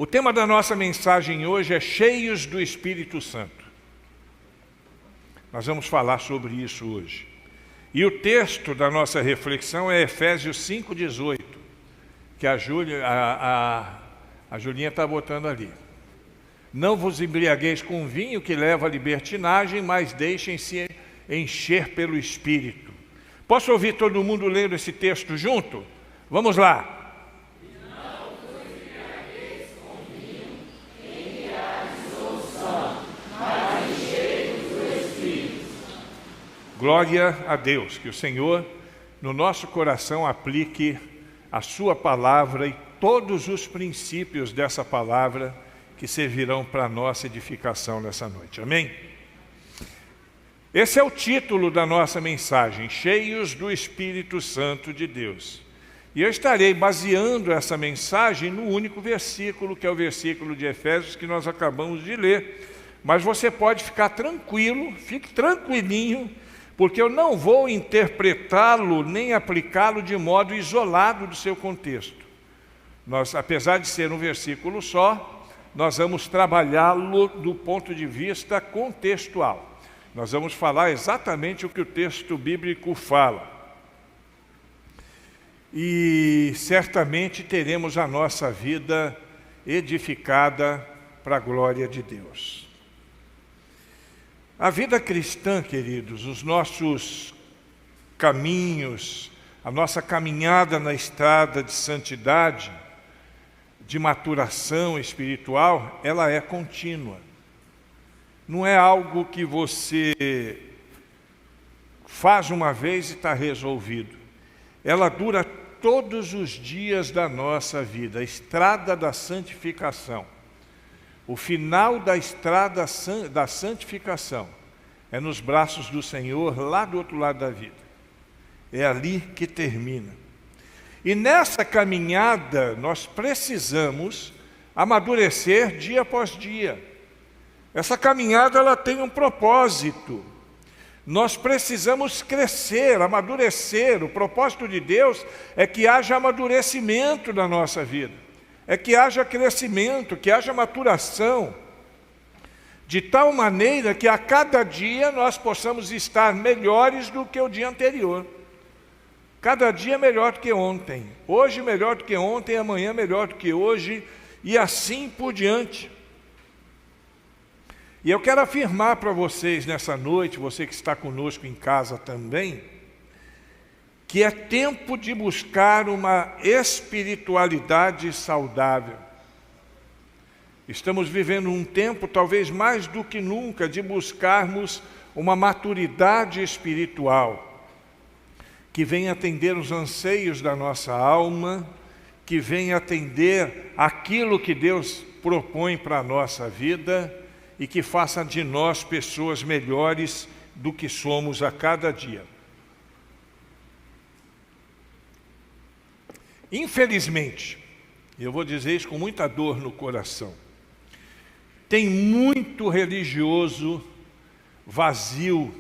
O tema da nossa mensagem hoje é cheios do Espírito Santo. Nós vamos falar sobre isso hoje. E o texto da nossa reflexão é Efésios 5,18, que a Julinha está botando ali. Não vos embriagueis com vinho que leva à libertinagem, mas deixem-se encher pelo Espírito. Posso ouvir todo mundo lendo esse texto junto? Vamos lá. Glória a Deus, que o Senhor, no nosso coração, aplique a sua palavra e todos os princípios dessa palavra que servirão para a nossa edificação nessa noite. Amém? Esse é o título da nossa mensagem, cheios do Espírito Santo de Deus. E eu estarei baseando essa mensagem no único versículo, que é o versículo de Efésios que nós acabamos de ler. Mas você pode ficar tranquilo, fique tranquilinho, porque eu não vou interpretá-lo nem aplicá-lo de modo isolado do seu contexto. Nós, apesar de ser um versículo só, nós vamos trabalhá-lo do ponto de vista contextual. Nós vamos falar exatamente o que o texto bíblico fala. E certamente teremos a nossa vida edificada para a glória de Deus. A vida cristã, queridos, os nossos caminhos, a nossa caminhada na estrada de santidade, de maturação espiritual, ela é contínua. Não é algo que você faz uma vez e está resolvido. Ela dura todos os dias da nossa vida, a estrada da santificação. O final da estrada da santificação é nos braços do Senhor, lá do outro lado da vida. É ali que termina. E nessa caminhada, nós precisamos amadurecer dia após dia. Essa caminhada, ela tem um propósito. Nós precisamos crescer, amadurecer. O propósito de Deus é que haja amadurecimento na nossa vida. É que haja crescimento, que haja maturação, de tal maneira que a cada dia nós possamos estar melhores do que o dia anterior. Cada dia melhor do que ontem, hoje melhor do que ontem, amanhã melhor do que hoje, e assim por diante. E eu quero afirmar para vocês nessa noite, você que está conosco em casa também, que é tempo de buscar uma espiritualidade saudável. Estamos vivendo um tempo, talvez mais do que nunca, de buscarmos uma maturidade espiritual, que venha atender os anseios da nossa alma, que venha atender aquilo que Deus propõe para a nossa vida e que faça de nós pessoas melhores do que somos a cada dia. Infelizmente, e eu vou dizer isso com muita dor no coração, tem muito religioso vazio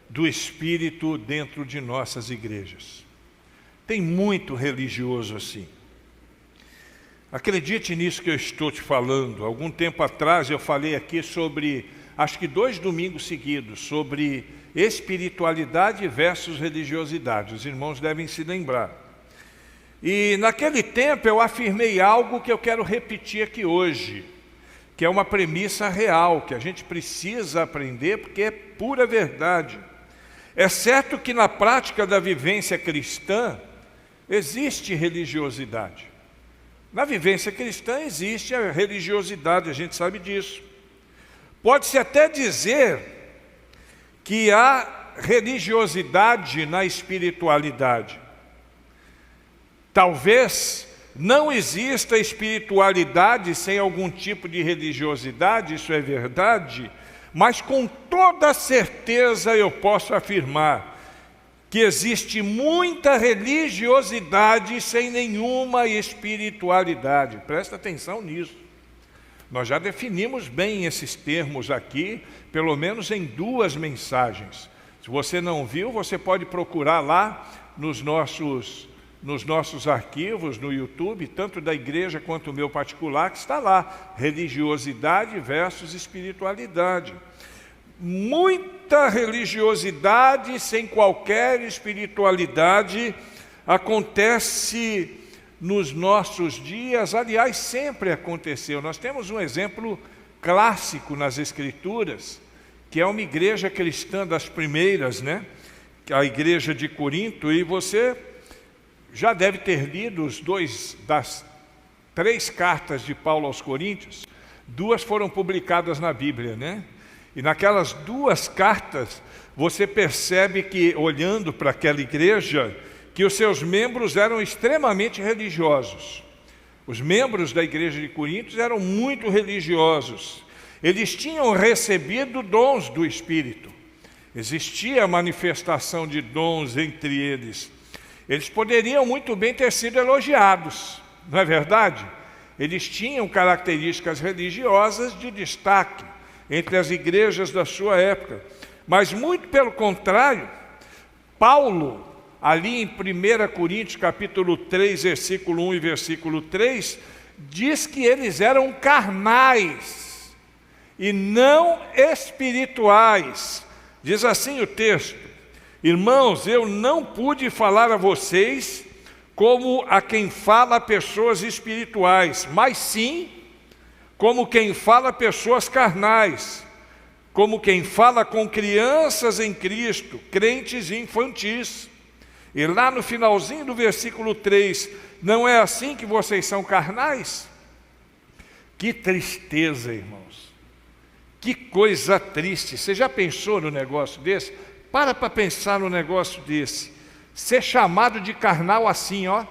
do Espírito dentro de nossas igrejas. Tem muito religioso assim. Acredite nisso que eu estou te falando. Algum tempo atrás eu falei aqui sobre, acho que 2 domingos seguidos, sobre espiritualidade versus religiosidade. Os irmãos devem se lembrar. E naquele tempo eu afirmei algo que eu quero repetir aqui hoje, que é uma premissa real, que a gente precisa aprender porque é pura verdade. É certo que na prática da vivência cristã existe religiosidade. Na vivência cristã existe a religiosidade, a gente sabe disso. Pode-se até dizer que há religiosidade na espiritualidade. Talvez não exista espiritualidade sem algum tipo de religiosidade, isso é verdade, mas com toda certeza eu posso afirmar que existe muita religiosidade sem nenhuma espiritualidade. Presta atenção nisso. Nós já definimos bem esses termos aqui, pelo menos em 2 mensagens. Se você não viu, você pode procurar lá nos nossos nos nossos arquivos, no YouTube, tanto da igreja quanto o meu particular, que está lá, religiosidade versus espiritualidade. Muita religiosidade sem qualquer espiritualidade acontece nos nossos dias, aliás, sempre aconteceu. Nós temos um exemplo clássico nas Escrituras, que é uma igreja cristã das primeiras, né? A igreja de Corinto, e você já deve ter lido das 3 cartas de Paulo aos Coríntios, 2 foram publicadas na Bíblia, né? E naquelas 2 cartas, você percebe que, olhando para aquela igreja, que os seus membros eram extremamente religiosos. Os membros da igreja de Corinto eram muito religiosos. Eles tinham recebido dons do Espírito. Existia a manifestação de dons entre eles. Eles poderiam muito bem ter sido elogiados, não é verdade? Eles tinham características religiosas de destaque entre as igrejas da sua época. Mas muito pelo contrário, Paulo, ali em 1 Coríntios capítulo 3, versículo 1 e versículo 3, diz que eles eram carnais e não espirituais. Diz assim o texto: irmãos, eu não pude falar a vocês como a quem fala a pessoas espirituais, mas sim como quem fala a pessoas carnais, como quem fala com crianças em Cristo, crentes infantis. E lá no finalzinho do versículo 3, não é assim que vocês são carnais? Que tristeza, irmãos. Que coisa triste. Você já pensou no negócio desse? Para pensar no negócio desse. Ser chamado de carnal assim, ó,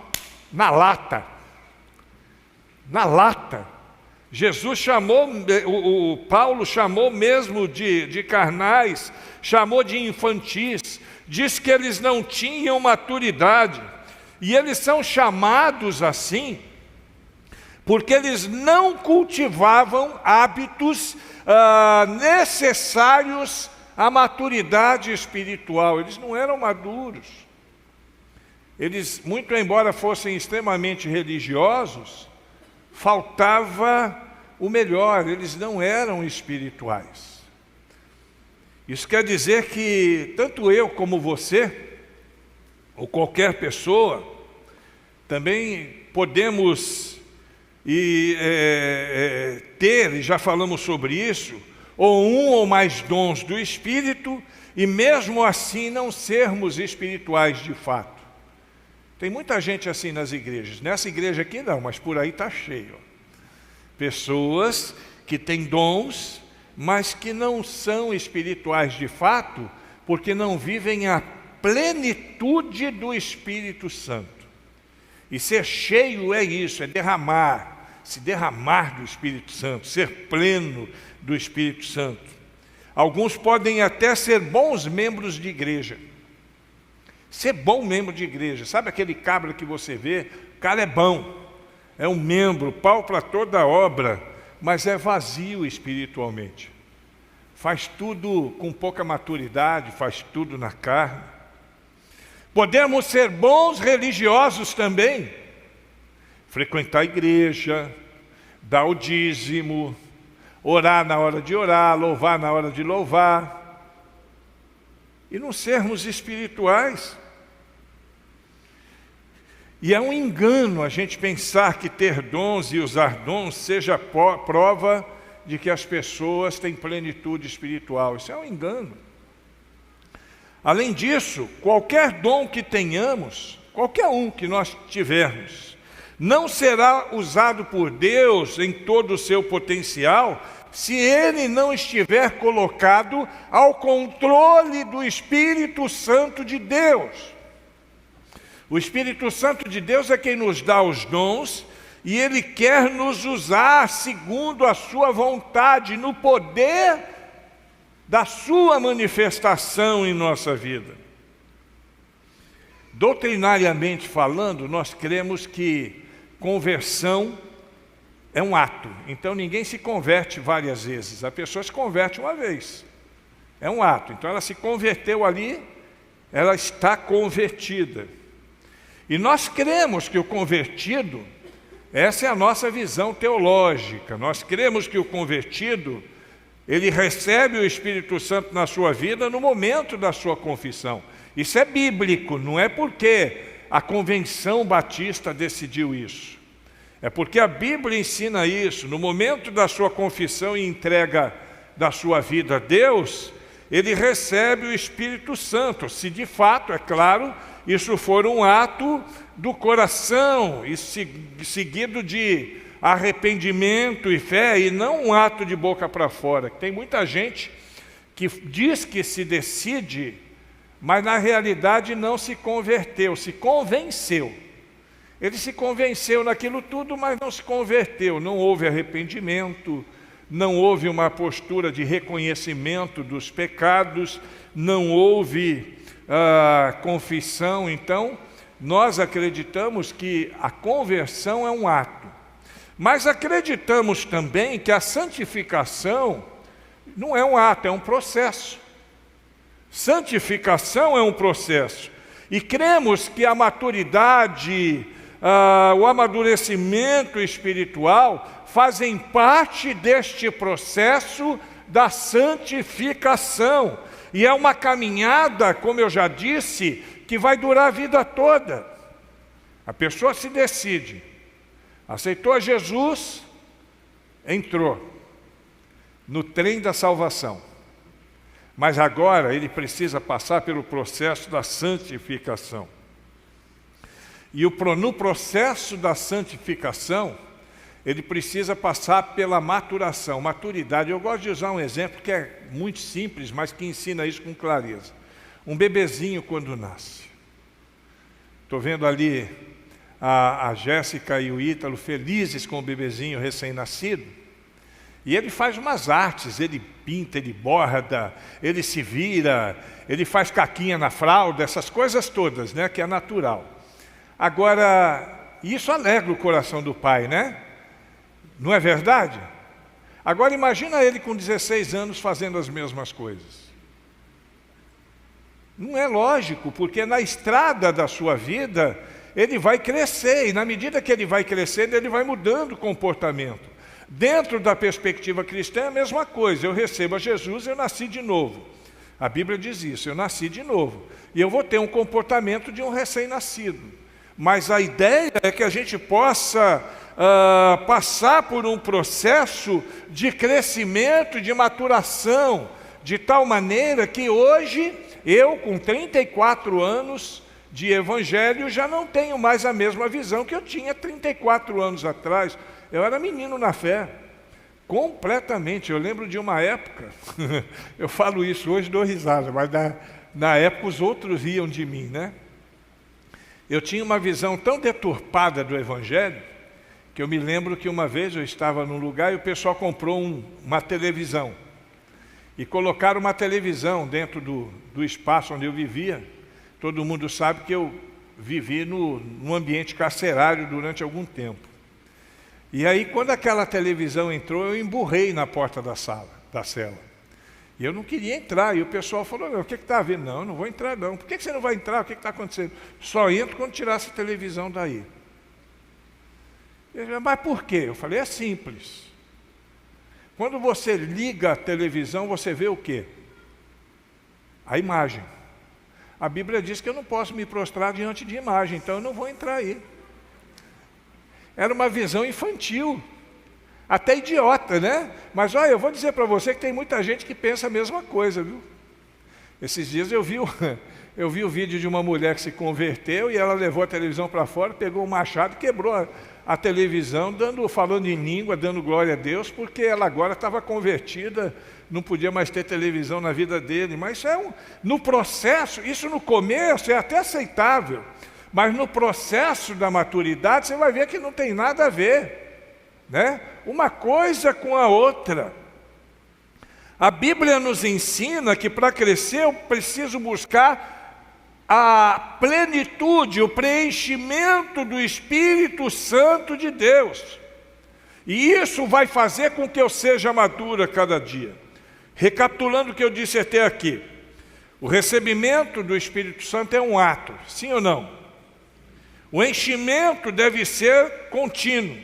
na lata. Na lata. Jesus chamou, o Paulo chamou mesmo de carnais, chamou de infantis, diz que eles não tinham maturidade, e eles são chamados assim, porque eles não cultivavam hábitos necessários à maturidade espiritual, eles não eram maduros. Eles, muito embora fossem extremamente religiosos, faltava o melhor, eles não eram espirituais. Isso quer dizer que tanto eu como você, ou qualquer pessoa, também podemos ter, e já falamos sobre isso, ou um ou mais dons do Espírito, e mesmo assim não sermos espirituais de fato. Tem muita gente assim nas igrejas. Nessa igreja aqui não, mas por aí está cheio. Pessoas que têm dons, mas que não são espirituais de fato, porque não vivem a plenitude do Espírito Santo. E ser cheio é isso, é derramar, se derramar do Espírito Santo, ser pleno do Espírito Santo. Alguns podem até ser bons membros de igreja. Ser bom membro de igreja, sabe aquele cabra que você vê? O cara é bom, é um membro, pau para toda obra, mas é vazio espiritualmente. Faz tudo com pouca maturidade, faz tudo na carne. Podemos ser bons religiosos também, frequentar a igreja, dar o dízimo, orar na hora de orar, louvar na hora de louvar, e não sermos espirituais. E é um engano a gente pensar que ter dons e usar dons seja prova de que as pessoas têm plenitude espiritual. Isso é um engano. Além disso, qualquer dom que tenhamos, qualquer um que nós tivermos, não será usado por Deus em todo o seu potencial se ele não estiver colocado ao controle do Espírito Santo de Deus. O Espírito Santo de Deus é quem nos dá os dons, e Ele quer nos usar segundo a sua vontade, no poder da sua manifestação em nossa vida. Doutrinariamente falando, nós cremos que conversão é um ato. Então ninguém se converte várias vezes, a pessoa se converte uma vez. É um ato. Então ela se converteu ali, ela está convertida. E nós cremos que o convertido, essa é a nossa visão teológica, nós cremos que o convertido, ele recebe o Espírito Santo na sua vida no momento da sua confissão. Isso é bíblico, não é porque a Convenção Batista decidiu isso. É porque a Bíblia ensina isso. No momento da sua confissão e entrega da sua vida a Deus, ele recebe o Espírito Santo. Se de fato, é claro, isso for um ato do coração, e seguido de arrependimento e fé, e não um ato de boca para fora. Tem muita gente que diz que se decide, mas na realidade não se converteu, se convenceu. Ele se convenceu naquilo tudo, mas não se converteu. Não houve arrependimento, não houve uma postura de reconhecimento dos pecados, não houve confissão. Então, nós acreditamos que a conversão é um ato. Mas acreditamos também que a santificação não é um ato, é um processo. Santificação é um processo. E cremos que a maturidade, o amadurecimento espiritual fazem parte deste processo da santificação. E é uma caminhada, como eu já disse, que vai durar a vida toda. A pessoa se decide, aceitou Jesus, entrou no trem da salvação. Mas agora ele precisa passar pelo processo da santificação. E no processo da santificação, ele precisa passar pela maturação, maturidade. Eu gosto de usar um exemplo que é muito simples, mas que ensina isso com clareza. Um bebezinho quando nasce. Estou vendo ali a Jéssica e o Ítalo felizes com o bebezinho recém-nascido. E ele faz umas artes, ele pinta, ele borda, ele se vira, ele faz caquinha na fralda, essas coisas todas, né, que é natural. Agora, isso alegra o coração do pai, né? Não é verdade? Agora imagina ele com 16 anos fazendo as mesmas coisas. Não é lógico, porque na estrada da sua vida, ele vai crescer, e na medida que ele vai crescendo, ele vai mudando o comportamento. Dentro da perspectiva cristã é a mesma coisa. Eu recebo a Jesus, eu nasci de novo. A Bíblia diz isso, eu nasci de novo. E eu vou ter um comportamento de um recém-nascido. Mas a ideia é que a gente possa passar por um processo de crescimento, de maturação, de tal maneira que hoje, eu com 34 anos de evangelho, já não tenho mais a mesma visão que eu tinha 34 anos atrás. Eu era menino na fé, completamente. Eu lembro de uma época, eu falo isso hoje, dou risada, mas na época os outros riam de mim, né? Eu tinha uma visão tão deturpada do Evangelho, que eu me lembro que uma vez eu estava num lugar e o pessoal comprou uma televisão. E colocaram uma televisão dentro do espaço onde eu vivia. Todo mundo sabe que eu vivi num ambiente carcerário durante algum tempo. E aí, quando aquela televisão entrou, eu emburrei na porta da cela. E eu não queria entrar. E o pessoal falou, o que está havendo? Não, eu não vou entrar não. Por que você não vai entrar? O que está acontecendo? Só entro quando tirar essa televisão daí. Ele, mas por quê? Eu falei, é simples. Quando você liga a televisão, você vê o quê? A imagem. A Bíblia diz que eu não posso me prostrar diante de imagem, então eu não vou entrar aí. Era uma visão infantil, até idiota, né? Mas olha, eu vou dizer para você que tem muita gente que pensa a mesma coisa, viu? Esses dias eu vi o vídeo de uma mulher que se converteu e ela levou a televisão para fora, pegou um machado e quebrou a televisão, falando em língua, dando glória a Deus, porque ela agora estava convertida, não podia mais ter televisão na vida dele. Mas isso no processo, isso no começo é até aceitável. Mas no processo da maturidade, você vai ver que não tem nada a ver, né? Uma coisa com a outra. A Bíblia nos ensina que para crescer eu preciso buscar a plenitude, o preenchimento do Espírito Santo de Deus. E isso vai fazer com que eu seja maduro a cada dia. Recapitulando o que eu disse até aqui. O recebimento do Espírito Santo é um ato, sim ou não? O enchimento deve ser contínuo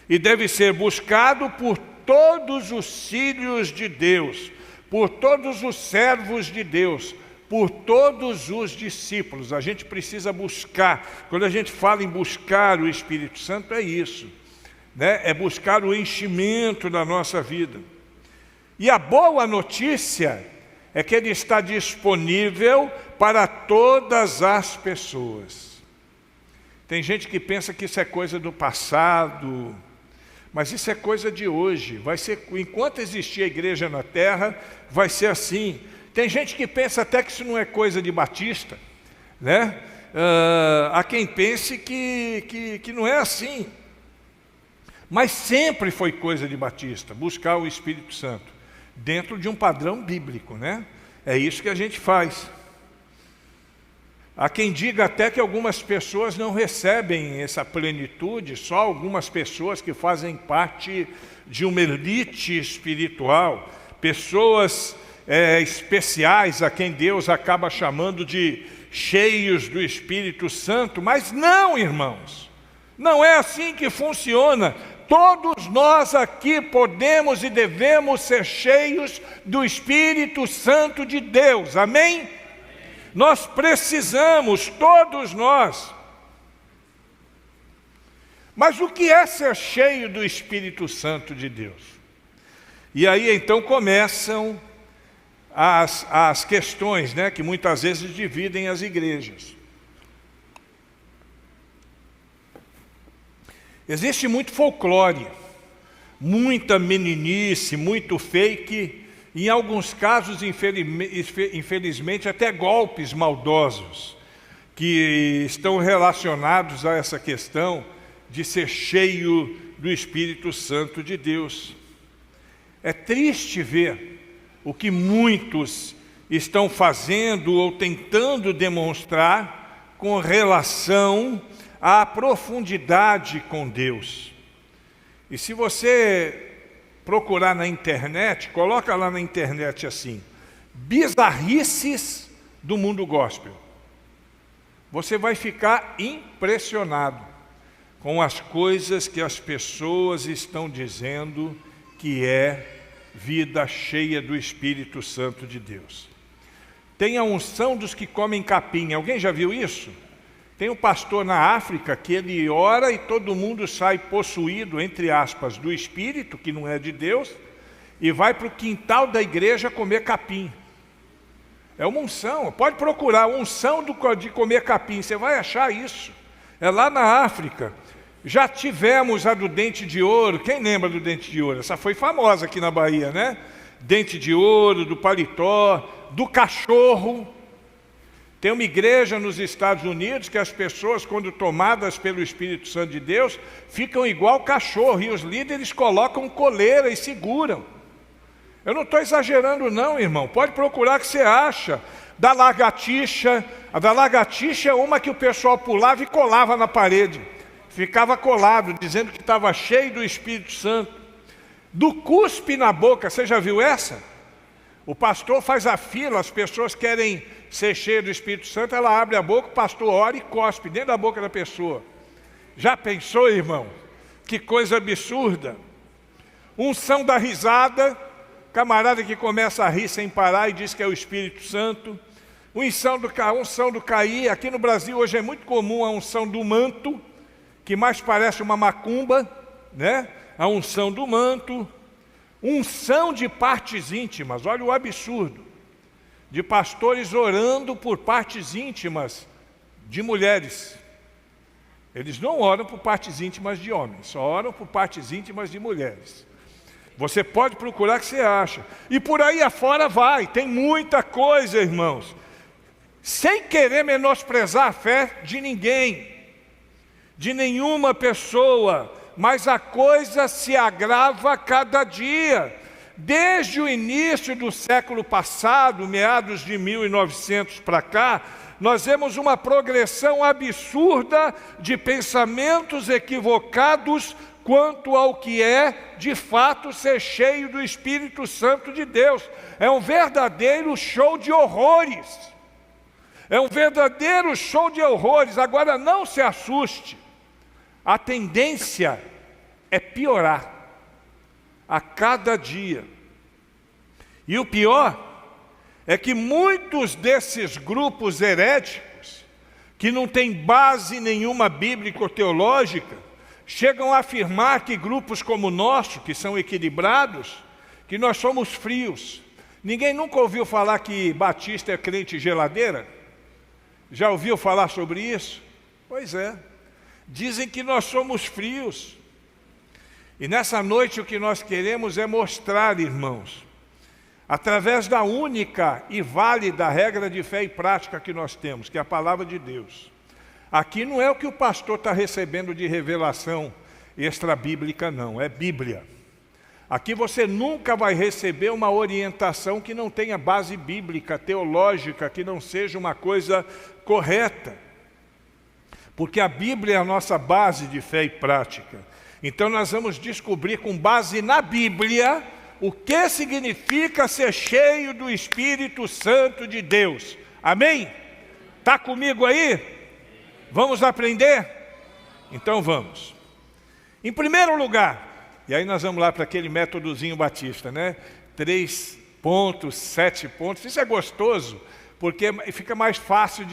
e deve ser buscado por todos os filhos de Deus, por todos os servos de Deus, por todos os discípulos. A gente precisa buscar. Quando a gente fala em buscar o Espírito Santo, é isso, né? É buscar o enchimento da nossa vida. E a boa notícia é que ele está disponível para todas as pessoas. Tem gente que pensa que isso é coisa do passado, mas isso é coisa de hoje. Vai ser, enquanto existir a igreja na terra, vai ser assim. Tem gente que pensa até que isso não é coisa de batista, né? Há quem pense que não é assim. Mas sempre foi coisa de batista, buscar o Espírito Santo, dentro de um padrão bíblico, né? É isso que a gente faz. Há quem diga até que algumas pessoas não recebem essa plenitude, só algumas pessoas que fazem parte de uma elite espiritual, pessoas especiais a quem Deus acaba chamando de cheios do Espírito Santo. Mas não, irmãos, não é assim que funciona. Todos nós aqui podemos e devemos ser cheios do Espírito Santo de Deus, amém? Nós precisamos, todos nós. Mas o que é ser cheio do Espírito Santo de Deus? E aí então começam as questões, né, que muitas vezes dividem as igrejas. Existe muito folclore, muita meninice, muito fake, em alguns casos, infelizmente, até golpes maldosos, que estão relacionados a essa questão de ser cheio do Espírito Santo de Deus. É triste ver o que muitos estão fazendo ou tentando demonstrar com relação à profundidade com Deus. E se você procurar na internet, coloca lá na internet assim, bizarrices do mundo gospel. Você vai ficar impressionado com as coisas que as pessoas estão dizendo que é vida cheia do Espírito Santo de Deus. Tem a unção dos que comem capim. Alguém já viu isso? Tem um pastor na África que ele ora e todo mundo sai possuído, entre aspas, do Espírito, que não é de Deus, e vai para o quintal da igreja comer capim. É uma unção, pode procurar, unção de comer capim, você vai achar isso. É lá na África. Já tivemos a do dente de ouro. Quem lembra do dente de ouro? Essa foi famosa aqui na Bahia, né? Dente de ouro, do paletó, do cachorro. Tem uma igreja nos Estados Unidos que as pessoas, quando tomadas pelo Espírito Santo de Deus, ficam igual cachorro, e os líderes colocam coleira e seguram. Eu não estou exagerando não, irmão, pode procurar que você acha. Da lagartixa, a da lagartixa é uma que o pessoal pulava e colava na parede, ficava colado, dizendo que estava cheio do Espírito Santo. Do cuspe na boca, você já viu essa? O pastor faz a fila, as pessoas querem ser cheias do Espírito Santo, ela abre a boca, o pastor ora e cospe dentro da boca da pessoa. Já pensou, irmão? Que coisa absurda. Unção da risada, camarada que começa a rir sem parar e diz que é o Espírito Santo. Unção do cair, aqui no Brasil hoje é muito comum a unção do manto, que mais parece uma macumba, né? A unção do manto. Unção de partes íntimas, olha o absurdo, de pastores orando por partes íntimas de mulheres. Eles não oram por partes íntimas de homens, só oram por partes íntimas de mulheres. Você pode procurar que você acha. E por aí afora vai, tem muita coisa, irmãos. Sem querer menosprezar a fé de ninguém, de nenhuma pessoa, mas a coisa se agrava a cada dia. Desde o início do século passado, meados de 1900 para cá, nós vemos uma progressão absurda de pensamentos equivocados quanto ao que é, de fato, ser cheio do Espírito Santo de Deus. É um verdadeiro show de horrores. É um verdadeiro show de horrores. Agora não se assuste, a tendência é piorar a cada dia. E o pior é que muitos desses grupos heréticos, que não têm base nenhuma bíblica ou teológica, chegam a afirmar que grupos como o nosso, que são equilibrados, que nós somos frios. Ninguém nunca ouviu falar que batista é crente geladeira? Já ouviu falar sobre isso? Pois é. Dizem que nós somos frios. E nessa noite o que nós queremos é mostrar, irmãos, através da única e válida regra de fé e prática que nós temos, que é a palavra de Deus. Aqui não é o que o pastor está recebendo de revelação extra-bíblica, não, é Bíblia. Aqui você nunca vai receber uma orientação que não tenha base bíblica, teológica, que não seja uma coisa correta. Porque a Bíblia é a nossa base de fé e prática. Então nós vamos descobrir com base na Bíblia o que significa ser cheio do Espírito Santo de Deus. Amém? Está comigo aí? Vamos aprender? Então vamos. Em primeiro lugar, e aí nós vamos lá para aquele métodozinho batista, né? 3 pontos, 7 pontos. Isso é gostoso, porque fica mais fácil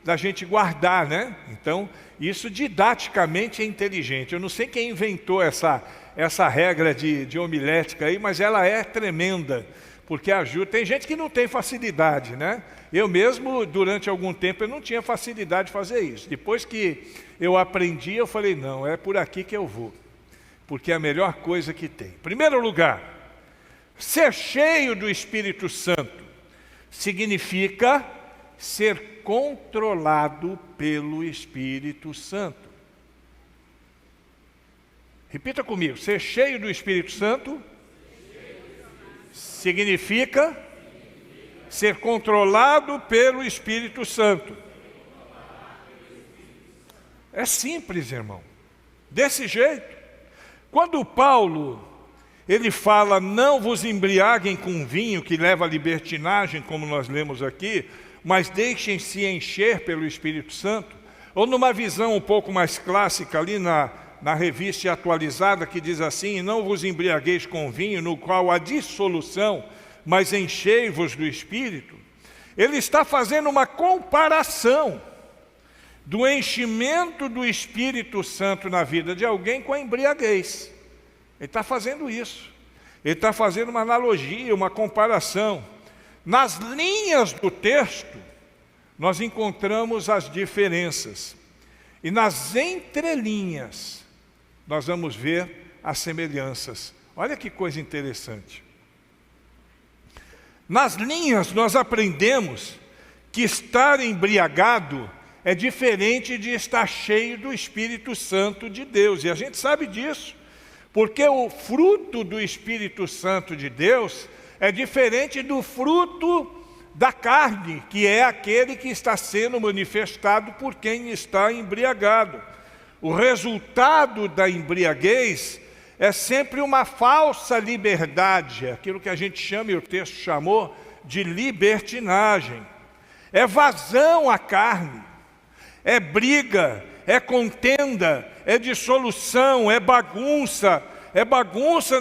da gente guardar, né? Então, isso didaticamente é inteligente. Eu não sei quem inventou essa regra de homilética aí, mas ela é tremenda, porque ajuda. Tem gente que não tem facilidade, né? Eu mesmo, durante algum tempo, eu não tinha facilidade de fazer isso. Depois que eu aprendi, eu falei, não, é por aqui que eu vou. Porque é a melhor coisa que tem. Em primeiro lugar, ser cheio do Espírito Santo significa ser controlado pelo Espírito Santo. Repita comigo, ser cheio do Espírito Santo significa ser controlado pelo Espírito Santo. É simples, irmão. Desse jeito. Quando Paulo, ele fala, não vos embriaguem com vinho que leva à libertinagem, como nós lemos aqui, mas deixem-se encher pelo Espírito Santo, ou numa visão um pouco mais clássica ali na revista atualizada, que diz assim, não vos embriagueis com vinho, no qual há dissolução, mas enchei-vos do Espírito. Ele está fazendo uma comparação do enchimento do Espírito Santo na vida de alguém com a embriaguez. Ele está fazendo isso. Ele está fazendo uma analogia, uma comparação. Nas linhas do texto, nós encontramos as diferenças. E nas entrelinhas, nós vamos ver as semelhanças. Olha que coisa interessante. Nas linhas, nós aprendemos que estar embriagado é diferente de estar cheio do Espírito Santo de Deus. E a gente sabe disso, porque o fruto do Espírito Santo de Deus é diferente do fruto da carne, que é aquele que está sendo manifestado por quem está embriagado. O resultado da embriaguez é sempre uma falsa liberdade, aquilo que a gente chama, e o texto chamou, de libertinagem. É vazão à carne. É briga, é contenda, é dissolução, é bagunça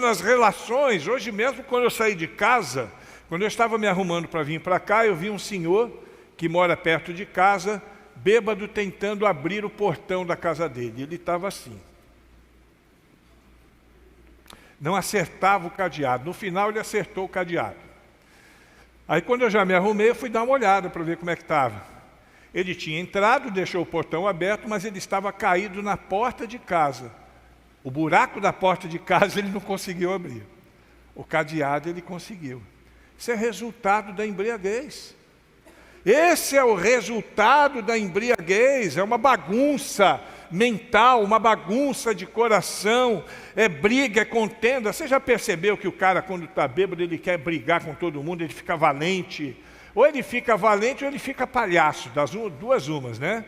nas relações. Hoje mesmo, quando eu saí de casa, quando eu estava me arrumando para vir para cá, eu vi um senhor que mora perto de casa, bêbado, tentando abrir o portão da casa dele. Ele estava assim. Não acertava o cadeado. No final, ele acertou o cadeado. Aí, quando eu já me arrumei, eu fui dar uma olhada para ver como é que estava. Ele tinha entrado, deixou o portão aberto, mas ele estava caído na porta de casa. O buraco da porta de casa ele não conseguiu abrir. O cadeado ele conseguiu. Isso é resultado da embriaguez. Esse é o resultado da embriaguez. É uma bagunça mental, uma bagunça de coração. É briga, é contenda. Você já percebeu que o cara, quando está bêbado, ele quer brigar com todo mundo, ele fica valente. Ou ele fica valente ou ele fica palhaço, das duas umas, né?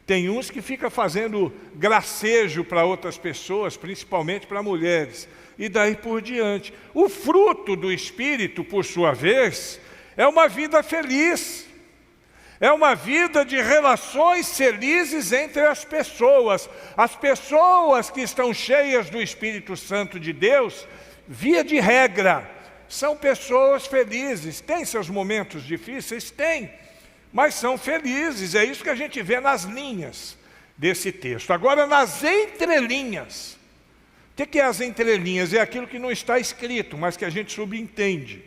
Tem uns que ficam fazendo gracejo para outras pessoas, principalmente para mulheres, e daí por diante. O fruto do Espírito, por sua vez, é uma vida feliz, É uma vida de relações felizes entre as pessoas. As pessoas que estão cheias do Espírito Santo de Deus, via de regra, são pessoas felizes. Tem seus momentos difíceis? Tem, mas são felizes. É isso que a gente vê nas linhas desse texto. Agora, nas entrelinhas. O que é as entrelinhas? É aquilo que não está escrito, mas que a gente subentende.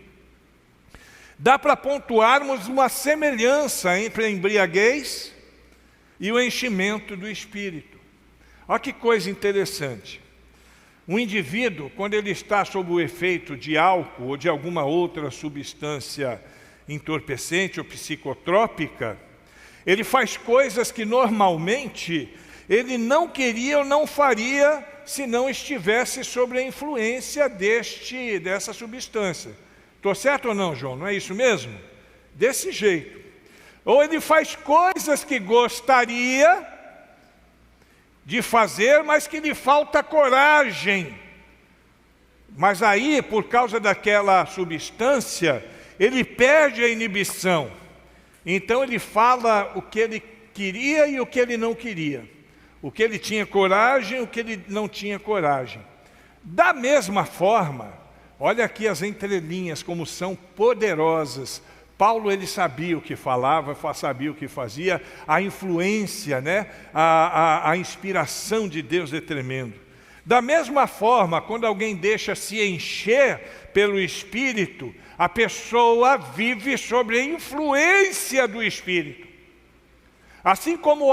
Dá para pontuarmos uma semelhança entre a embriaguez e o enchimento do Espírito. Olha que coisa interessante. Um indivíduo, quando ele está sob o efeito de álcool ou de alguma outra substância entorpecente ou psicotrópica, ele faz coisas que normalmente ele não queria ou não faria se não estivesse sob a influência dessa substância. Estou certo ou não, João? Não é isso mesmo? Desse jeito. Ou ele faz coisas que gostaria de fazer, mas que lhe falta coragem. Mas aí, por causa daquela substância, ele perde a inibição. Então ele fala o que ele queria e o que ele não queria. O que ele tinha coragem e o que ele não tinha coragem. Da mesma forma, olha aqui as entrelinhas como são poderosas. Paulo, ele sabia o que falava, sabia o que fazia. A influência, né? a inspiração de Deus é tremendo. Da mesma forma, quando alguém deixa se encher pelo Espírito, a pessoa vive sob a influência do Espírito. Assim como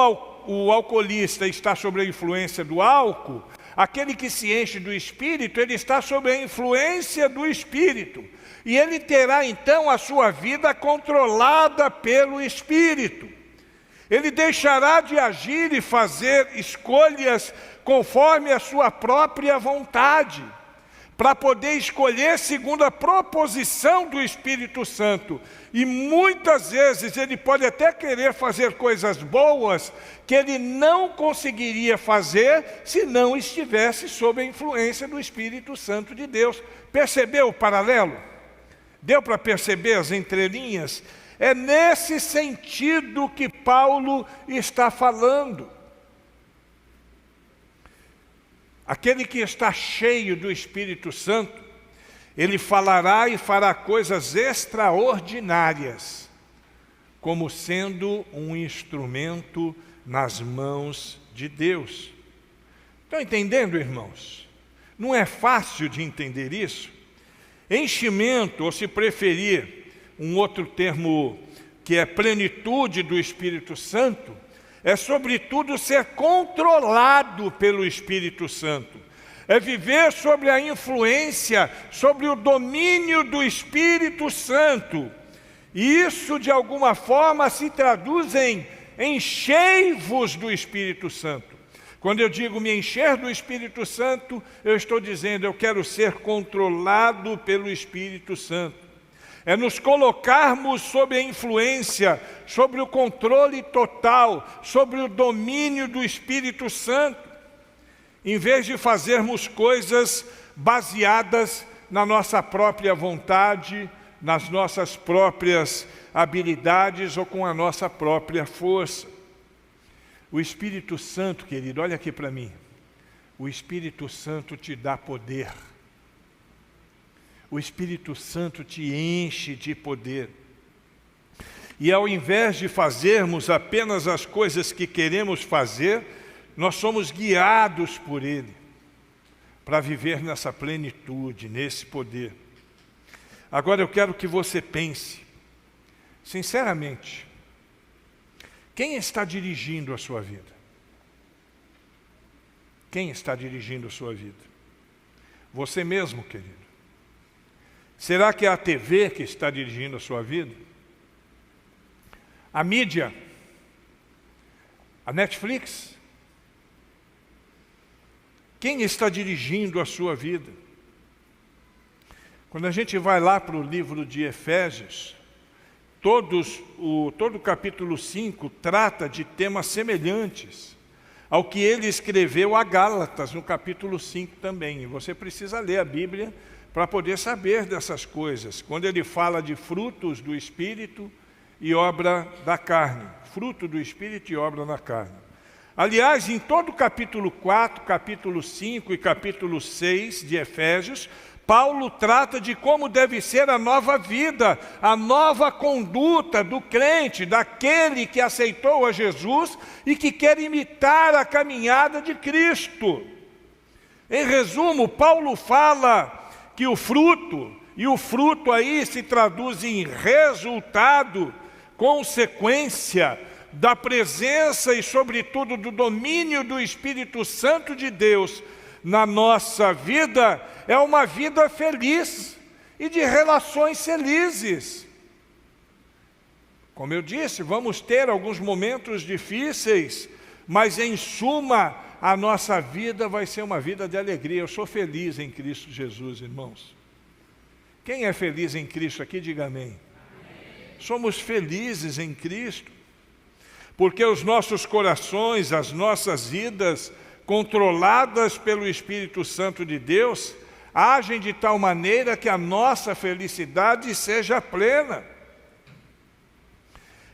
o alcoolista está sob a influência do álcool, aquele que se enche do Espírito, ele está sob a influência do Espírito. E ele terá então a sua vida controlada pelo Espírito. Ele deixará de agir e fazer escolhas conforme a sua própria vontade, para poder escolher segundo a proposição do Espírito Santo. E muitas vezes ele pode até querer fazer coisas boas que ele não conseguiria fazer se não estivesse sob a influência do Espírito Santo de Deus. Percebeu o paralelo? Deu para perceber as entrelinhas? É nesse sentido que Paulo está falando. Aquele que está cheio do Espírito Santo, ele falará e fará coisas extraordinárias, como sendo um instrumento nas mãos de Deus. Estão entendendo, irmãos? Não é fácil de entender isso? Enchimento, ou se preferir um outro termo que é plenitude do Espírito Santo, é sobretudo ser controlado pelo Espírito Santo. É viver sobre a influência, sobre o domínio do Espírito Santo. E isso, de alguma forma, se traduz em enchei-vos do Espírito Santo. Quando eu digo me encher do Espírito Santo, eu estou dizendo eu quero ser controlado pelo Espírito Santo. É nos colocarmos sob a influência, sobre o controle total, sobre o domínio do Espírito Santo, em vez de fazermos coisas baseadas na nossa própria vontade, nas nossas próprias habilidades ou com a nossa própria força. O Espírito Santo, querido, olha aqui para mim. O Espírito Santo te dá poder. O Espírito Santo te enche de poder. E ao invés de fazermos apenas as coisas que queremos fazer, nós somos guiados por Ele para viver nessa plenitude, nesse poder. Agora eu quero que você pense, sinceramente, quem está dirigindo a sua vida? Quem está dirigindo a sua vida? Você mesmo, querido. Será que é a TV que está dirigindo a sua vida? A mídia? A Netflix? Quem está dirigindo a sua vida? Quando a gente vai lá para o livro de Efésios, todo o capítulo 5 trata de temas semelhantes ao que ele escreveu a Gálatas, no capítulo 5 também. E você precisa ler a Bíblia para poder saber dessas coisas. Quando ele fala de frutos do Espírito, e obra da carne. Fruto do Espírito e obra na carne. Aliás, em todo o capítulo 4, capítulo 5 e capítulo 6 de Efésios, Paulo trata de como deve ser a nova vida, a nova conduta do crente, daquele que aceitou a Jesus e que quer imitar a caminhada de Cristo. Em resumo, Paulo fala que o fruto, e o fruto aí se traduz em resultado, consequência da presença e, sobretudo, do domínio do Espírito Santo de Deus na nossa vida, é uma vida feliz e de relações felizes. Como eu disse, vamos ter alguns momentos difíceis, mas em suma, a nossa vida vai ser uma vida de alegria. Eu sou feliz em Cristo Jesus, irmãos. Quem é feliz em Cristo aqui, diga amém. Amém. Somos felizes em Cristo, porque os nossos corações, as nossas vidas, controladas pelo Espírito Santo de Deus, agem de tal maneira que a nossa felicidade seja plena.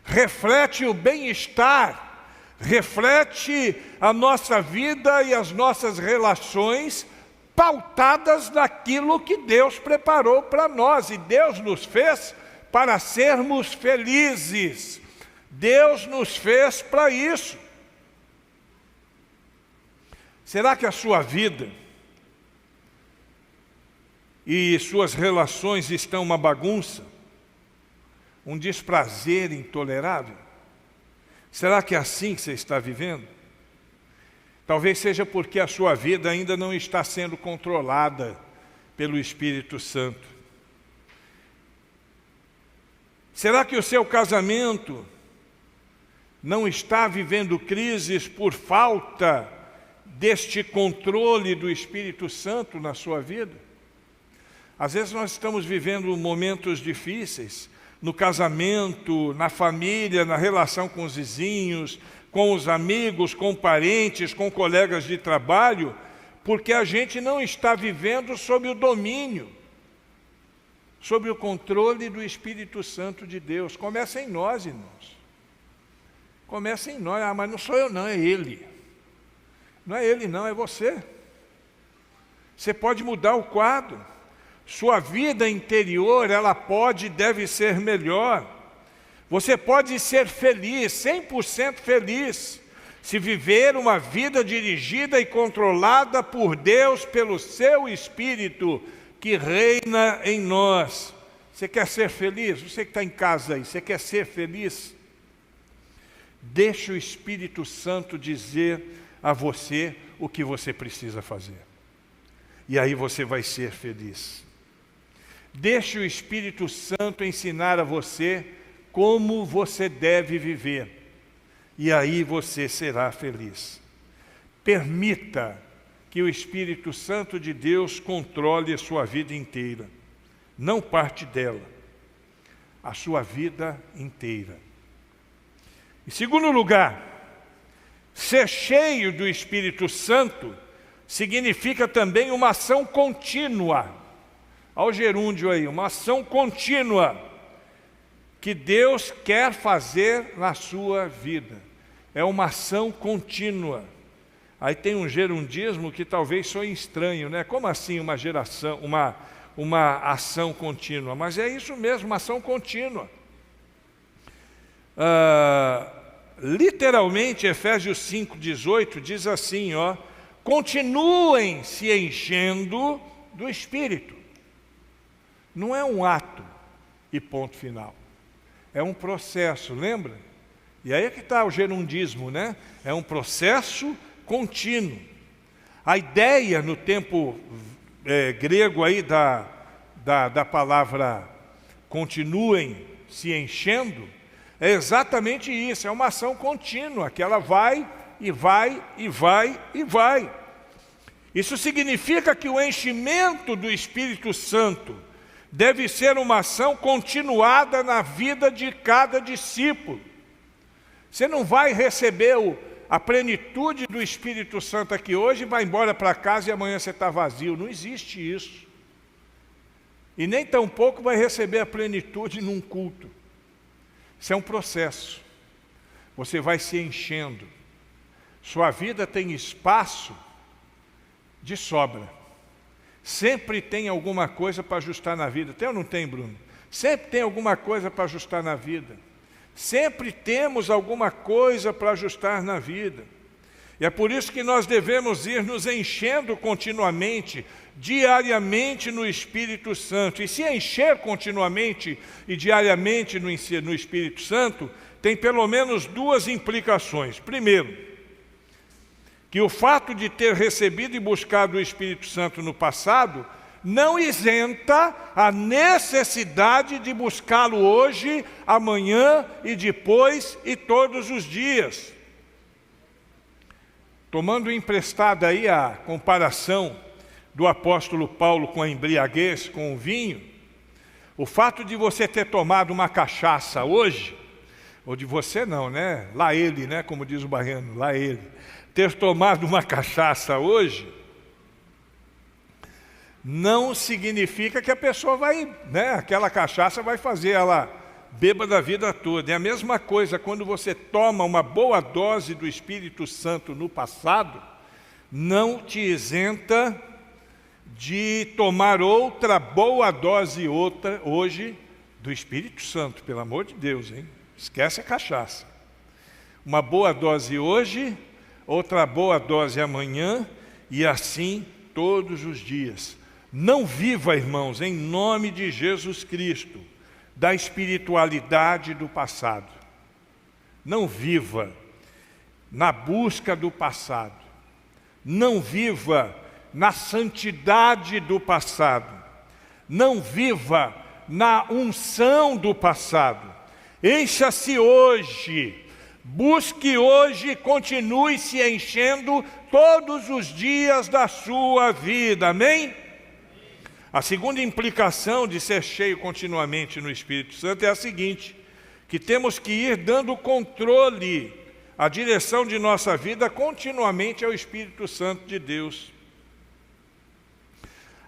Reflete o bem-estar, reflete a nossa vida e as nossas relações pautadas naquilo que Deus preparou para nós. E Deus nos fez para sermos felizes. Deus nos fez para isso. Será que a sua vida e suas relações estão uma bagunça? Um desprazer intolerável? Será que é assim que você está vivendo? Talvez seja porque a sua vida ainda não está sendo controlada pelo Espírito Santo. Será que o seu casamento não está vivendo crises por falta deste controle do Espírito Santo na sua vida? Às vezes nós estamos vivendo momentos difíceis, no casamento, na família, na relação com os vizinhos, com os amigos, com parentes, com colegas de trabalho, porque a gente não está vivendo sob o domínio, sob o controle do Espírito Santo de Deus. Começa em nós, irmãos. Começa em nós. Ah, mas não sou eu não, é Ele. Não é Ele não, é você. Você pode mudar o quadro. Sua vida interior, ela pode e deve ser melhor. Você pode ser feliz, 100% feliz, se viver uma vida dirigida e controlada por Deus, pelo seu Espírito, que reina em nós. Você quer ser feliz? Você que está em casa aí, você quer ser feliz? Deixa o Espírito Santo dizer a você o que você precisa fazer. E aí você vai ser feliz. Deixe o Espírito Santo ensinar a você como você deve viver. E aí você será feliz. Permita que o Espírito Santo de Deus controle a sua vida inteira. Não parte dela. A sua vida inteira. Em segundo lugar, ser cheio do Espírito Santo significa também uma ação contínua. Olha o gerúndio aí, uma ação contínua que Deus quer fazer na sua vida. É uma ação contínua. Aí tem um gerundismo que talvez soe estranho, né? Como assim uma ação contínua? Mas é isso mesmo, uma ação contínua. Literalmente, Efésios 5,18 diz assim, ó: continuem se enchendo do Espírito. Não é um ato e ponto final. É um processo, lembra? E aí é que está o gerundismo, né? É um processo contínuo. A ideia no tempo grego aí da palavra continuem se enchendo, é exatamente isso, é uma ação contínua, que ela vai e vai e vai e vai. Isso significa que o enchimento do Espírito Santo deve ser uma ação continuada na vida de cada discípulo. Você não vai receber a plenitude do Espírito Santo aqui hoje e vai embora para casa e amanhã você está vazio. Não existe isso. E nem tampouco vai receber a plenitude num culto. Isso é um processo. Você vai se enchendo. Sua vida tem espaço de sobra. Sempre tem alguma coisa para ajustar na vida. Tem ou não tem, Bruno? Sempre tem alguma coisa para ajustar na vida. Sempre temos alguma coisa para ajustar na vida. E é por isso que nós devemos ir nos enchendo continuamente, diariamente no Espírito Santo. E se encher continuamente e diariamente no Espírito Santo, tem pelo menos duas implicações. Primeiro, que o fato de ter recebido e buscado o Espírito Santo no passado não isenta a necessidade de buscá-lo hoje, amanhã e depois e todos os dias. Tomando emprestada aí a comparação do apóstolo Paulo com a embriaguez, com o vinho, o fato de você ter tomado uma cachaça hoje, ou de você não, né? Lá ele, né? Como diz o baiano, lá ele. Ter tomado uma cachaça hoje, não significa que a pessoa vai, né? Aquela cachaça vai fazer ela bêbada a vida toda. É a mesma coisa quando você toma uma boa dose do Espírito Santo no passado, não te isenta de tomar outra boa dose hoje do Espírito Santo, pelo amor de Deus, hein? Esquece a cachaça. Uma boa dose hoje, outra boa dose amanhã, e assim todos os dias. Não viva, irmãos, em nome de Jesus Cristo, da espiritualidade do passado. Não viva na busca do passado. Não viva na santidade do passado. Não viva na unção do passado. Encha-se hoje, busque hoje e continue se enchendo todos os dias da sua vida. Amém? A segunda implicação de ser cheio continuamente no Espírito Santo é a seguinte, que temos que ir dando controle, a direção de nossa vida continuamente ao Espírito Santo de Deus.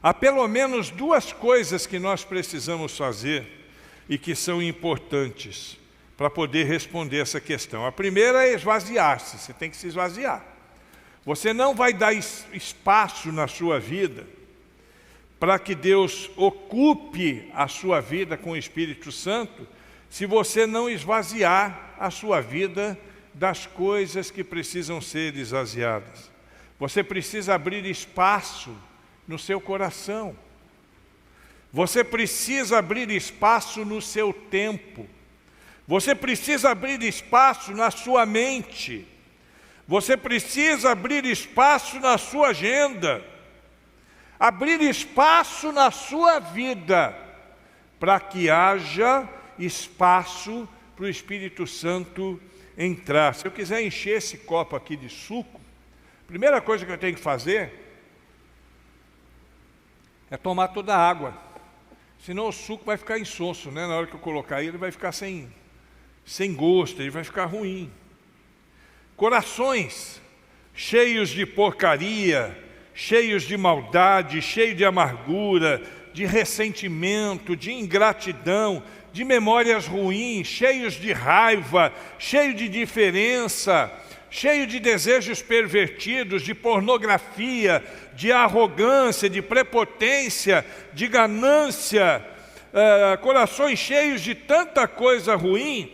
Há pelo menos duas coisas que nós precisamos fazer e que são importantes para poder responder essa questão. A primeira é esvaziar-se, você tem que se esvaziar. Você não vai dar espaço na sua vida para que Deus ocupe a sua vida com o Espírito Santo, se você não esvaziar a sua vida das coisas que precisam ser esvaziadas. Você precisa abrir espaço no seu coração. Você precisa abrir espaço no seu tempo. Você precisa abrir espaço na sua mente. Você precisa abrir espaço na sua agenda. Abrir espaço na sua vida, para que haja espaço para o Espírito Santo entrar. Se eu quiser encher esse copo aqui de suco, a primeira coisa que eu tenho que fazer é tomar toda a água. Senão o suco vai ficar insonso, né? Na hora que eu colocar ele vai ficar sem gosto, ele vai ficar ruim. Corações cheios de porcaria, cheios de maldade, cheios de amargura, de ressentimento, de ingratidão, de memórias ruins, cheios de raiva, cheios de indiferença, cheios de desejos pervertidos, de pornografia, de arrogância, de prepotência, de ganância, corações cheios de tanta coisa ruim,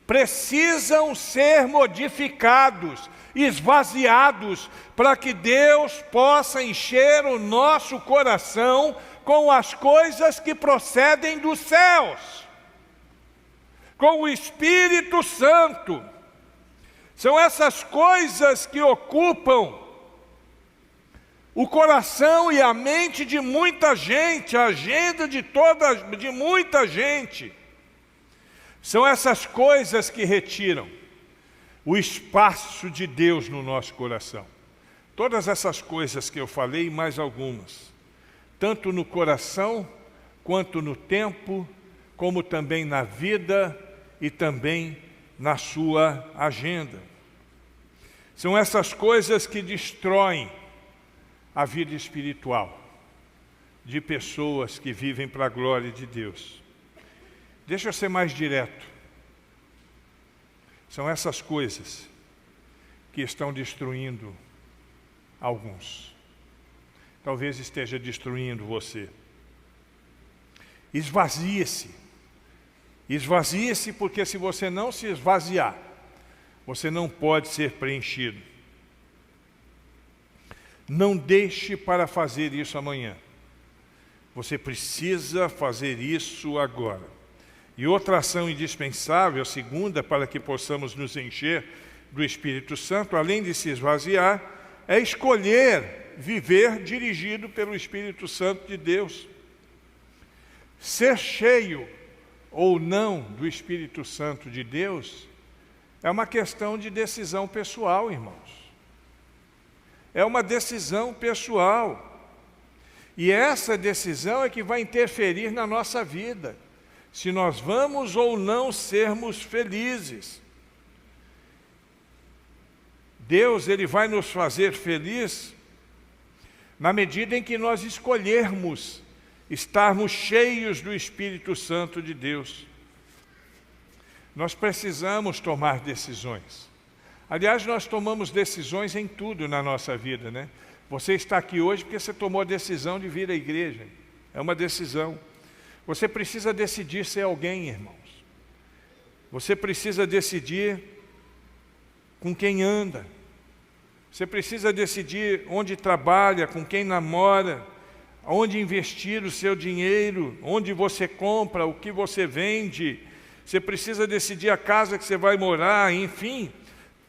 precisam ser modificados, esvaziados, para que Deus possa encher o nosso coração com as coisas que procedem dos céus, com o Espírito Santo. São essas coisas que ocupam o coração e a mente de muita gente, a agenda de muita gente. São essas coisas que retiram o espaço de Deus no nosso coração. Todas essas coisas que eu falei, mais algumas, tanto no coração, quanto no tempo, como também na vida e também na sua agenda. São essas coisas que destroem a vida espiritual de pessoas que vivem para a glória de Deus. Deixa eu ser mais direto. São essas coisas que estão destruindo alguns. Talvez esteja destruindo você. Esvazie-se. Esvazie-se, porque se você não se esvaziar, você não pode ser preenchido. Não deixe para fazer isso amanhã. Você precisa fazer isso agora. E outra ação indispensável, a segunda, para que possamos nos encher do Espírito Santo, além de se esvaziar, é escolher viver dirigido pelo Espírito Santo de Deus. Ser cheio ou não do Espírito Santo de Deus é uma questão de decisão pessoal, irmãos. É uma decisão pessoal. E essa decisão é que vai interferir na nossa vida, se nós vamos ou não sermos felizes. Deus, Ele vai nos fazer feliz na medida em que nós escolhermos estarmos cheios do Espírito Santo de Deus. Nós precisamos tomar decisões. Aliás, nós tomamos decisões em tudo na nossa vida, né? Você está aqui hoje porque você tomou a decisão de vir à igreja. É uma decisão. Você precisa decidir ser alguém, irmãos. Você precisa decidir com quem anda. Você precisa decidir onde trabalha, com quem namora, onde investir o seu dinheiro, onde você compra, o que você vende. Você precisa decidir a casa que você vai morar, enfim.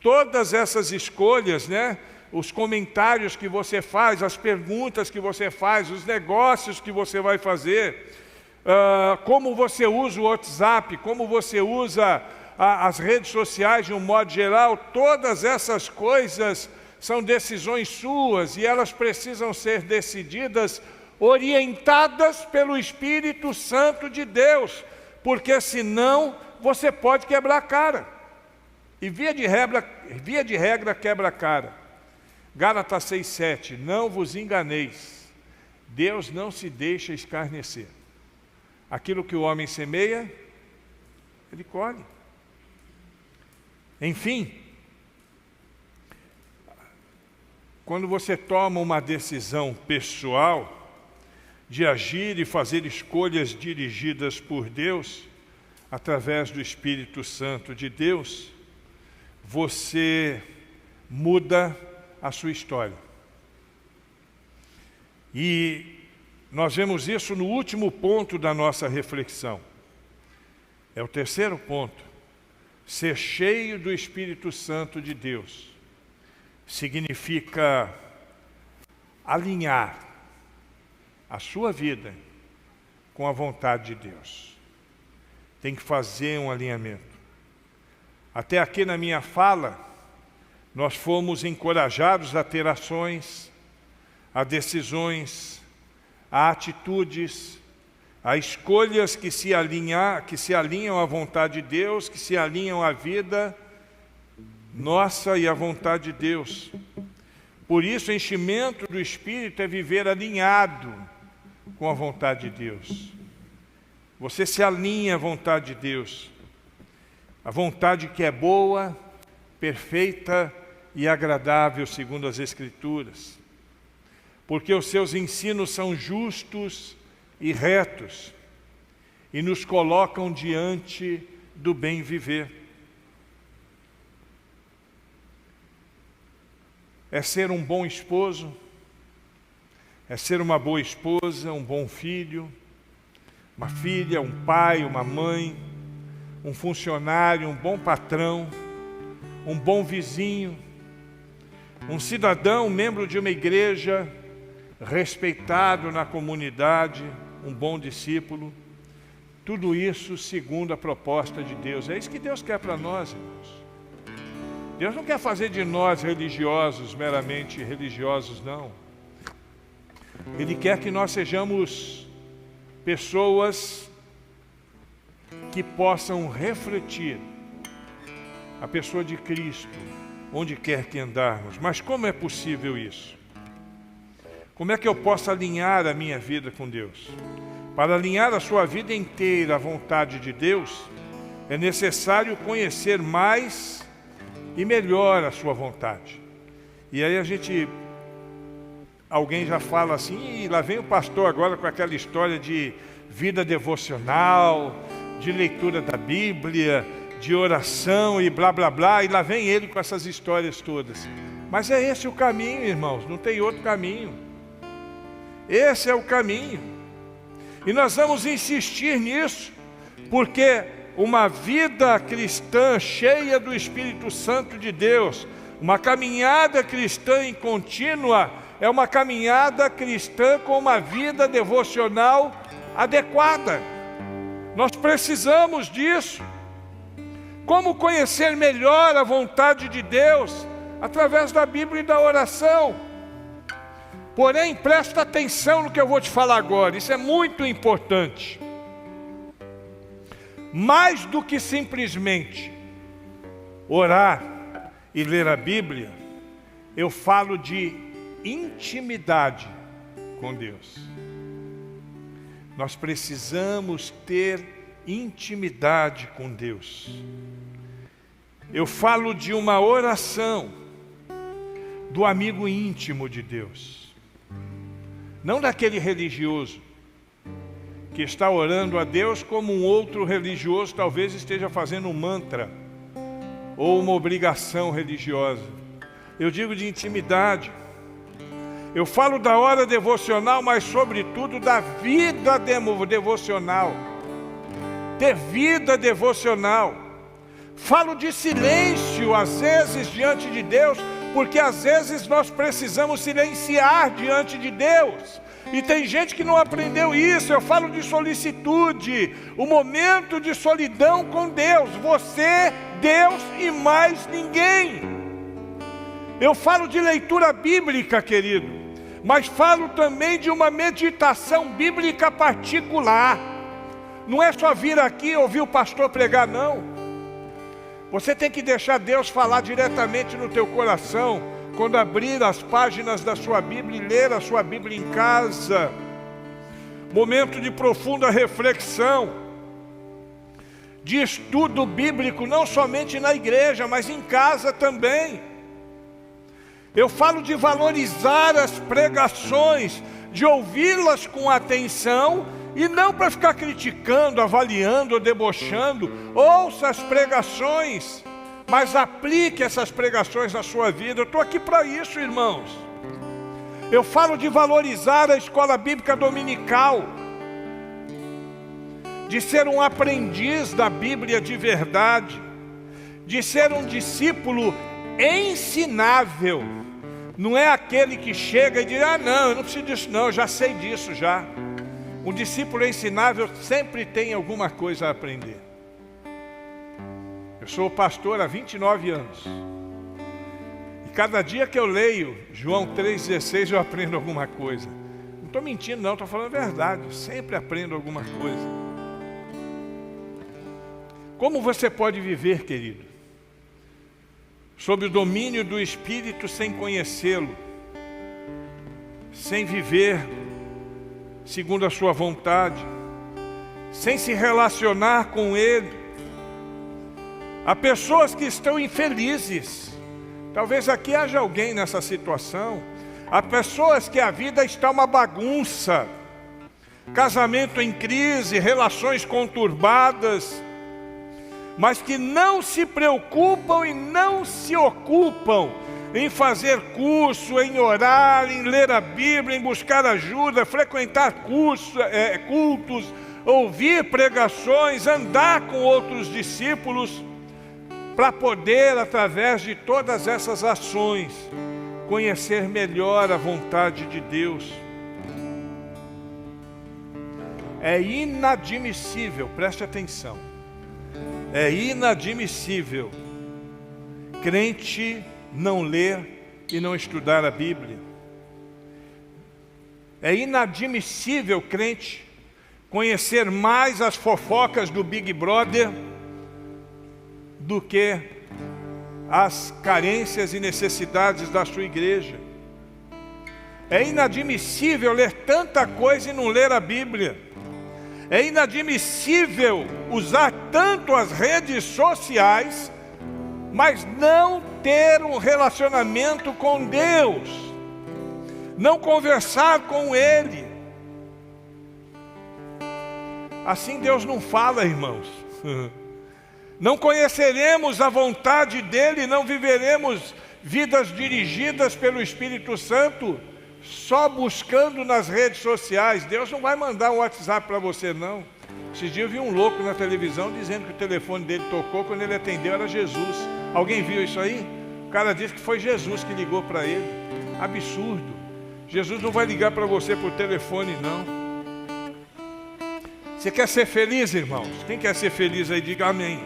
Todas essas escolhas, né? Os comentários que você faz, as perguntas que você faz, os negócios que você vai fazer, como você usa o WhatsApp, como você usa as redes sociais de um modo geral, todas essas coisas são decisões suas e elas precisam ser decididas, orientadas pelo Espírito Santo de Deus, porque senão você pode quebrar a cara. E via de regra quebra a cara. Gálatas 6,7, não vos enganeis, Deus não se deixa escarnecer. Aquilo que o homem semeia, ele colhe. Enfim, quando você toma uma decisão pessoal de agir e fazer escolhas dirigidas por Deus, através do Espírito Santo de Deus, você muda a sua história. E nós vemos isso no último ponto da nossa reflexão. É o terceiro ponto. Ser cheio do Espírito Santo de Deus significa alinhar a sua vida com a vontade de Deus. Tem que fazer um alinhamento. Até aqui na minha fala, nós fomos encorajados a ter ações, a decisões, a atitudes, a escolhas que se alinham à vontade de Deus, que se alinham à vida nossa e à vontade de Deus. Por isso, o enchimento do Espírito é viver alinhado com a vontade de Deus. Você se alinha à vontade de Deus, a vontade que é boa, perfeita e agradável, segundo as Escrituras, porque os seus ensinos são justos e retos e nos colocam diante do bem viver. É ser um bom esposo, é ser uma boa esposa, um bom filho, uma filha, um pai, uma mãe, um funcionário, um bom patrão, um bom vizinho, um cidadão, membro de uma igreja, respeitado na comunidade, um bom discípulo. Tudo isso segundo a proposta de Deus. É isso que Deus quer para nós, irmãos. Deus não quer fazer de nós religiosos, meramente religiosos, não. Ele quer que nós sejamos pessoas que possam refletir a pessoa de Cristo, onde quer que andarmos. Mas como é possível isso? Como é que eu posso alinhar a minha vida com Deus? Para alinhar a sua vida inteira à vontade de Deus, É necessário conhecer mais e melhor a sua vontade. E aí alguém já fala assim, lá vem o pastor agora com aquela história de vida devocional, de leitura da Bíblia, de oração e blá blá blá, e lá vem ele com essas histórias todas. Mas é esse o caminho, irmãos, não tem outro caminho. Esse é o caminho. E nós vamos insistir nisso, porque uma vida cristã cheia do Espírito Santo de Deus, uma caminhada cristã em contínua, é uma caminhada cristã com uma vida devocional adequada. Nós precisamos disso. Como conhecer melhor a vontade de Deus? Através da Bíblia e da oração. Porém, presta atenção no que eu vou te falar agora, isso é muito importante. Mais do que simplesmente orar e ler a Bíblia, eu falo de intimidade com Deus. Nós precisamos ter intimidade com Deus. Eu falo de uma oração do amigo íntimo de Deus, não daquele religioso que está orando a Deus como um outro religioso talvez esteja fazendo um mantra ou uma obrigação religiosa. Eu digo de intimidade. Eu falo da hora devocional, mas sobretudo da vida devocional. Ter vida devocional. Falo de silêncio, às vezes, diante de Deus, porque às vezes nós precisamos silenciar diante de Deus. E tem gente que não aprendeu isso. Eu falo de solicitude, o momento de solidão com Deus. Você, Deus e mais ninguém. Eu falo de leitura bíblica, querido, mas falo também de uma meditação bíblica particular. Não é só vir aqui e ouvir o pastor pregar, não. Você tem que deixar Deus falar diretamente no teu coração, quando abrir as páginas da sua Bíblia e ler a sua Bíblia em casa. Momento de profunda reflexão, de estudo bíblico, não somente na igreja, mas em casa também. Eu falo de valorizar as pregações, de ouvi-las com atenção, e não para ficar criticando, avaliando ou debochando. Ouça as pregações, mas aplique essas pregações na sua vida. Eu estou aqui para isso, irmãos. Eu falo de valorizar a escola bíblica dominical, de ser um aprendiz da Bíblia de verdade, de ser um discípulo ensinável. Não é aquele que chega e diz, não, eu não preciso disso não, eu já sei disso já. Um discípulo ensinável sempre tem alguma coisa a aprender. Eu sou pastor há 29 anos. E cada dia que eu leio João 3,16 eu aprendo alguma coisa. Não estou mentindo não, estou falando a verdade. Eu sempre aprendo alguma coisa. Como você pode viver, querido, sob o domínio do Espírito sem conhecê-lo, sem viver segundo a sua vontade, sem se relacionar com Ele? Há pessoas que estão infelizes. Talvez aqui haja alguém nessa situação. Há pessoas que a vida está uma bagunça, casamento em crise, relações conturbadas, mas que não se preocupam e não se ocupam em fazer curso, em orar, em ler a Bíblia, em buscar ajuda, frequentar cultos, ouvir pregações, andar com outros discípulos, para poder, através de todas essas ações, conhecer melhor a vontade de Deus. É inadmissível, preste atenção, é inadmissível crente não ler e não estudar a Bíblia. É inadmissível crente conhecer mais as fofocas do Big Brother do que as carências e necessidades da sua igreja. É inadmissível ler tanta coisa e não ler a Bíblia. É inadmissível usar tanto as redes sociais, mas não ter um relacionamento com Deus, não conversar com Ele. Assim Deus não fala, irmãos. Não conheceremos a vontade dEle, não viveremos vidas dirigidas pelo Espírito Santo só buscando nas redes sociais. Deus não vai mandar um WhatsApp para você, não. Esses dias eu vi um louco na televisão dizendo que o telefone dele tocou, quando ele atendeu era Jesus. Alguém viu isso aí? O cara disse que foi Jesus que ligou para ele. Absurdo. Jesus não vai ligar para você por telefone, não. Você quer ser feliz, irmãos? Quem quer ser feliz aí, diga amém.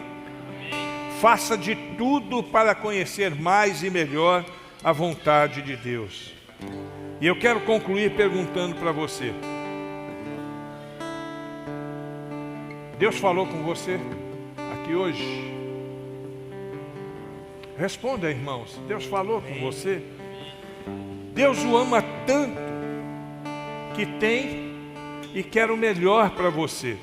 Faça de tudo para conhecer mais e melhor a vontade de Deus. E eu quero concluir perguntando para você: Deus falou com você aqui hoje? Responda, irmãos. Deus falou com você? Deus o ama tanto que tem e quer o melhor para você.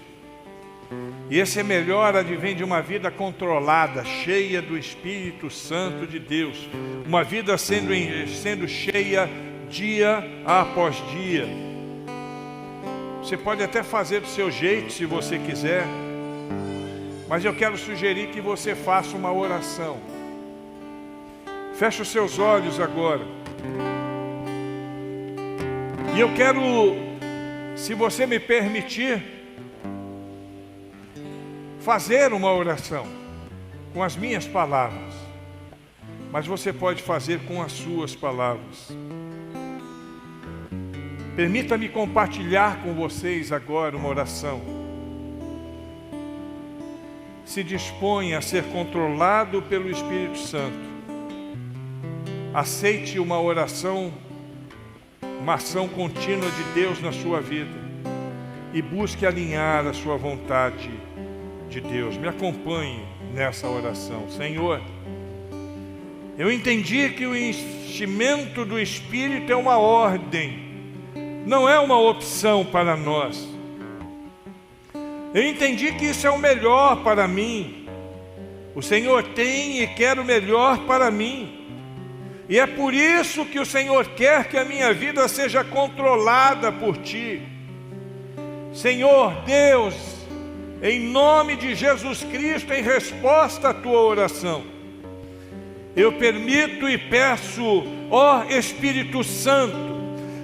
E esse melhor advém de uma vida controlada, cheia do Espírito Santo de Deus. Uma vida sendo cheia dia após dia. Você pode até fazer do seu jeito, se você quiser, mas eu quero sugerir que você faça uma oração. Feche os seus olhos agora. E eu quero, se você me permitir, fazer uma oração com as minhas palavras, mas você pode fazer com as suas palavras. Permita-me compartilhar com vocês agora uma oração. Se disponha a ser controlado pelo Espírito Santo. Aceite uma oração, uma ação contínua de Deus na sua vida e busque alinhar a sua vontade de Deus. Me acompanhe nessa oração. Senhor, eu entendi que o enchimento do Espírito é uma ordem, não é uma opção para nós. Eu entendi que isso é o melhor para mim. O Senhor tem e quer o melhor para mim. E é por isso que o Senhor quer que a minha vida seja controlada por Ti. Senhor Deus, em nome de Jesus Cristo, em resposta à Tua oração, eu permito e peço, ó Espírito Santo,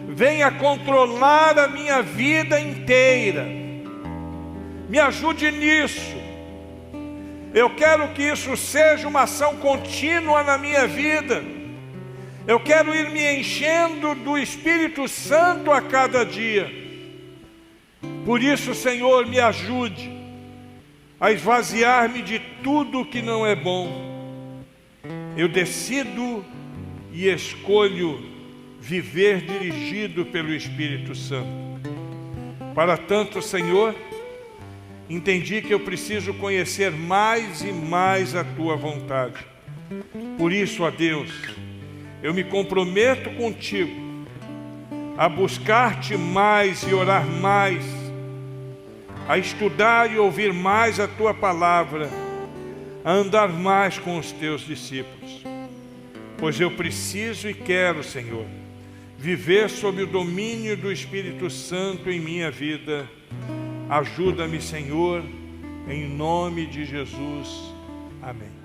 venha controlar a minha vida inteira. Me ajude nisso. Eu quero que isso seja uma ação contínua na minha vida. Eu quero ir me enchendo do Espírito Santo a cada dia. Por isso, Senhor, me ajude a esvaziar-me de tudo que não é bom. Eu decido e escolho viver dirigido pelo Espírito Santo. Para tanto, Senhor, entendi que eu preciso conhecer mais e mais a Tua vontade. Por isso, ó Deus, eu me comprometo contigo a buscar-te mais e orar mais, a estudar e ouvir mais a Tua palavra, a andar mais com os Teus discípulos. Pois eu preciso e quero, Senhor, viver sob o domínio do Espírito Santo em minha vida. Ajuda-me, Senhor, em nome de Jesus. Amém.